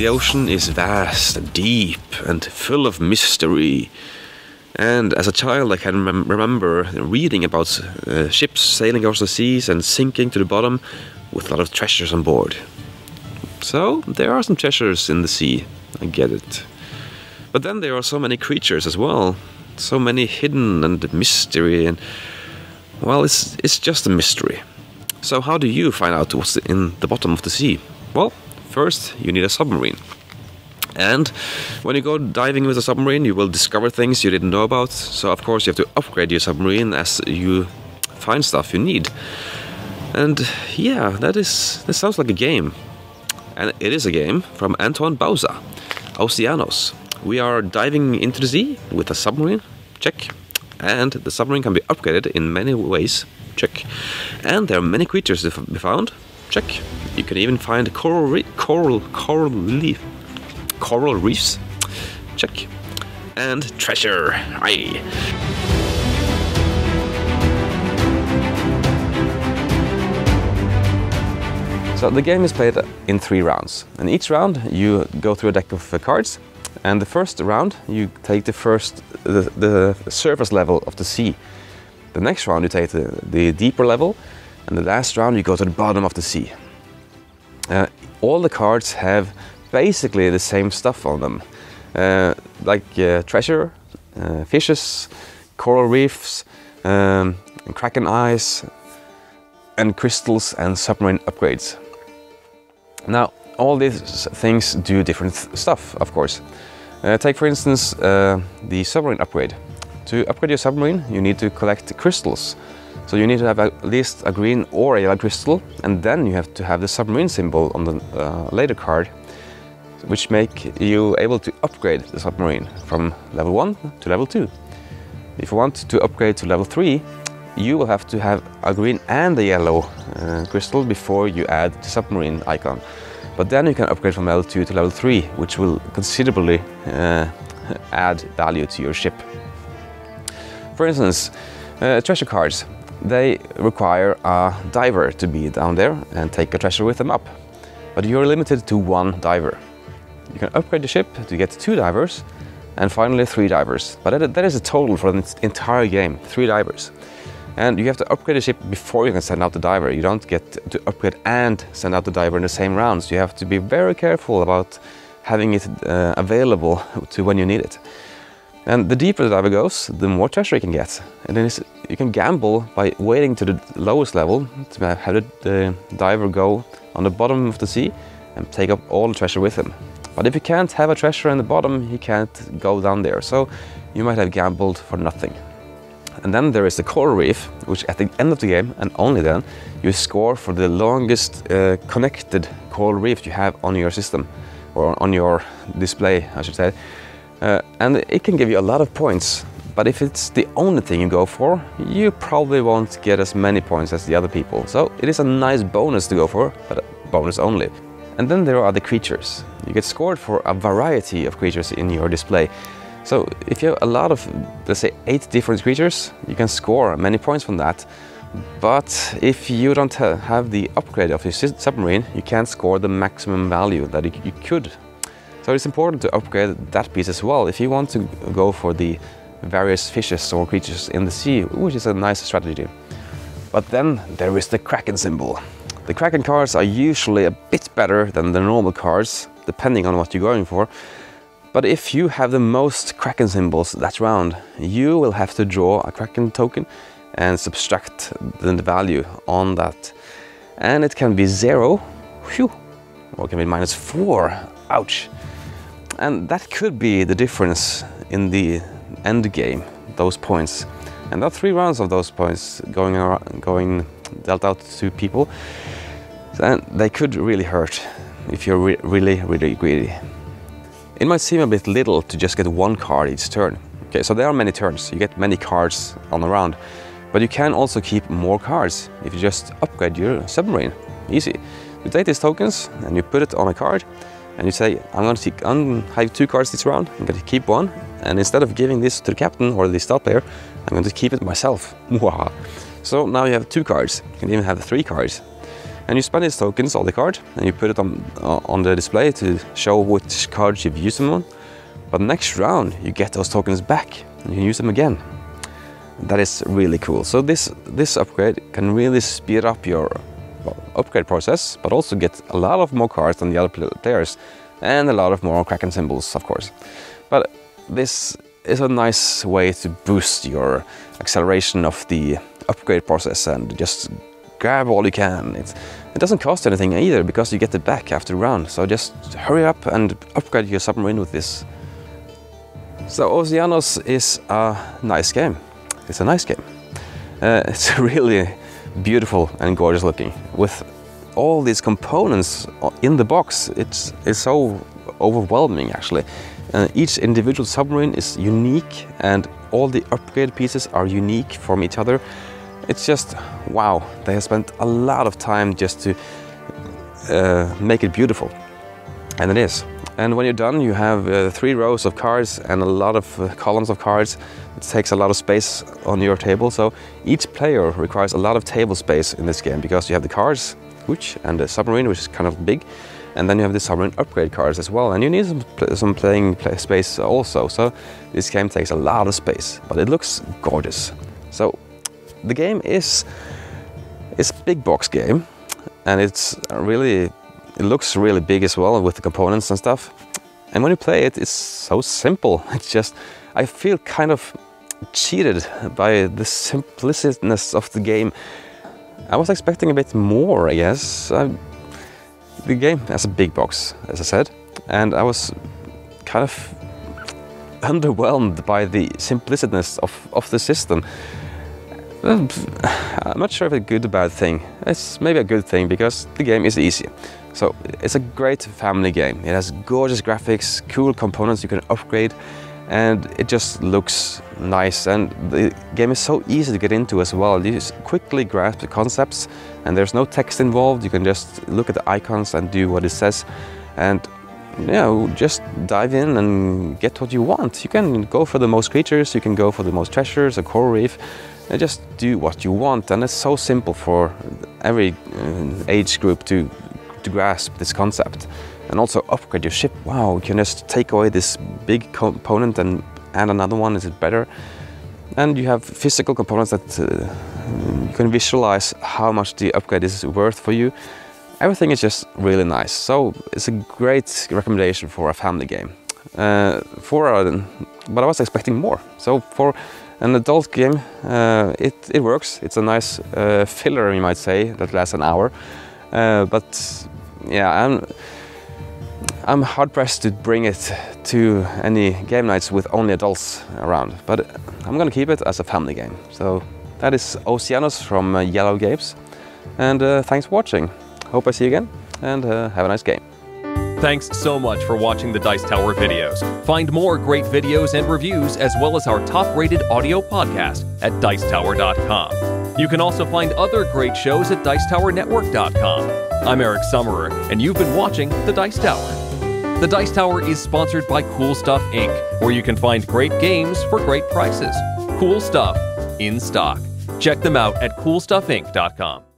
The ocean is vast and deep and full of mystery. And as a child I can remember reading about ships sailing across the seas and sinking to the bottom with a lot of treasures on board. So there are some treasures in the sea, I get it. But then there are so many creatures as well, so many hidden and mystery, and well, it's just a mystery. So how do you find out what's in the bottom of the sea? Well, first you need a submarine. And when you go diving with a submarine, you will discover things you didn't know about. So of course you have to upgrade your submarine as you find stuff you need. And yeah, that sounds like a game. And it is a game from Antoine Bauza, Oceanos. We are diving into the sea with a submarine, check. And the submarine can be upgraded in many ways, check. And there are many creatures to be found, check. You can even find coral reefs, check. And treasure, aye. So the game is played in 3 rounds, and each round you go through a deck of cards, and the first round you take the surface level of the sea. The next round you take the deeper level, and the last round you go to the bottom of the sea. All the cards have basically the same stuff on them, like treasure, fishes, coral reefs, kraken eyes, and crystals and submarine upgrades. Now, all these things do different stuff, of course. Take for instance the submarine upgrade. To upgrade your submarine, you need to collect crystals. So you need to have at least a green or a yellow crystal, and then you have to have the submarine symbol on the later card, which make you able to upgrade the submarine from level 1 to level 2. If you want to upgrade to level 3, you will have to have a green and a yellow crystal before you add the submarine icon. But then you can upgrade from level 2 to level 3, which will considerably add value to your ship. For instance, treasure cards. They require a diver to be down there and take a treasure with them up. But you're limited to 1 diver. You can upgrade the ship to get 2 divers and finally 3 divers. But that is a total for the entire game, 3 divers. And you have to upgrade the ship before you can send out the diver. You don't get to upgrade and send out the diver in the same rounds. You have to be very careful about having it available to when you need it. And the deeper the diver goes, the more treasure you can get. And then you can gamble by waiting to the lowest level to have the diver go on the bottom of the sea and take up all the treasure with him. But if you can't have a treasure in the bottom, he can't go down there. So you might have gambled for nothing. And then there is the coral reef, which at the end of the game, and only then, you score for the longest connected coral reef you have on your system, or on your display, I should say. And it can give you a lot of points, but if it's the only thing you go for, you probably won't get as many points as the other people. So it is a nice bonus to go for, but a bonus only. And then there are the creatures. You get scored for a variety of creatures in your display. So if you have a lot of, let's say, 8 different creatures, you can score many points from that. But if you don't have the upgrade of your submarine, you can't score the maximum value that you could. So it's important to upgrade that piece as well if you want to go for the various fishes or creatures in the sea, which is a nice strategy. But then there is the Kraken symbol. The Kraken cards are usually a bit better than the normal cards, depending on what you're going for. But if you have the most Kraken symbols that round, you will have to draw a Kraken token and subtract the value on that. And it can be 0, whew, or it can be -4, ouch. And that could be the difference in the end game, those points. And there are 3 rounds of those points going dealt out to people. And they could really hurt if you're really greedy. It might seem a bit little to just get 1 card each turn. Okay, so there are many turns, you get many cards on the round. But you can also keep more cards if you just upgrade your submarine. Easy. You take these tokens and you put it on a card and you say, I'm going to have 2 cards this round, I'm going to keep 1, and instead of giving this to the captain or the star player, I'm going to keep it myself. So now you have 2 cards, you can even have 3 cards. And you spend these tokens on the card, and you put it on the display to show which cards you've used them on. But next round, you get those tokens back, and you can use them again. That is really cool. So this upgrade can really speed up your upgrade process, but also get a lot of more cards than the other players, and a lot of more Kraken symbols, of course. But this is a nice way to boost your acceleration of the upgrade process and just grab all you can. It doesn't cost anything either, because you get it back after the round. So just hurry up and upgrade your Submarine with this. So Oceanos is a nice game. It's a nice game. It's really beautiful and gorgeous looking. With all these components in the box, it's so overwhelming actually. Each individual Submarine is unique, and all the upgrade pieces are unique from each other. It's just wow, they have spent a lot of time just to make it beautiful, and it is. And when you're done, you have 3 rows of cards and a lot of columns of cards. It takes a lot of space on your table, so each player requires a lot of table space in this game, because you have the cards, and the Submarine, which is kind of big, and then you have the Submarine upgrade cards as well, and you need some playing space also. So this game takes a lot of space, but it looks gorgeous. So the game is a big box game, and it looks really big as well with the components and stuff. And when you play it, it's so simple. It's just, I feel kind of cheated by the simplicityness of the game. I was expecting a bit more, I guess. The game has a big box, as I said, and I was kind of underwhelmed by the simplicityness of the system. I'm not sure if it's a good or bad thing. It's maybe a good thing, because the game is easy. So it's a great family game. It has gorgeous graphics, cool components you can upgrade, and it just looks nice. And the game is so easy to get into as well. You just quickly grasp the concepts, and there's no text involved. You can just look at the icons and do what it says, and just dive in and get what you want. You can go for the most creatures, you can go for the most treasures, a coral reef, and just do what you want. And it's so simple for every age group to grasp this concept. And also upgrade your ship. Wow, you can just take away this big component and add another one. Is it better? And you have physical components that you can visualize how much the upgrade is worth for you. Everything is just really nice. So it's a great recommendation for a family game. But I was expecting more. So for an adult game, it works. It's a nice filler, you might say, that lasts an hour. But yeah, I'm hard-pressed to bring it to any game nights with only adults around, but I'm gonna keep it as a family game. So that is Oceanos from Iello Games, and thanks for watching. Hope I see you again, and have a nice game. Thanks so much for watching the Dice Tower videos. Find more great videos and reviews, as well as our top-rated audio podcast at Dicetower.com. You can also find other great shows at Dicetowernetwork.com. I'm Eric Summerer, and you've been watching The Dice Tower. The Dice Tower is sponsored by Cool Stuff Inc., where you can find great games for great prices. Cool stuff in stock. Check them out at CoolStuffInc.com.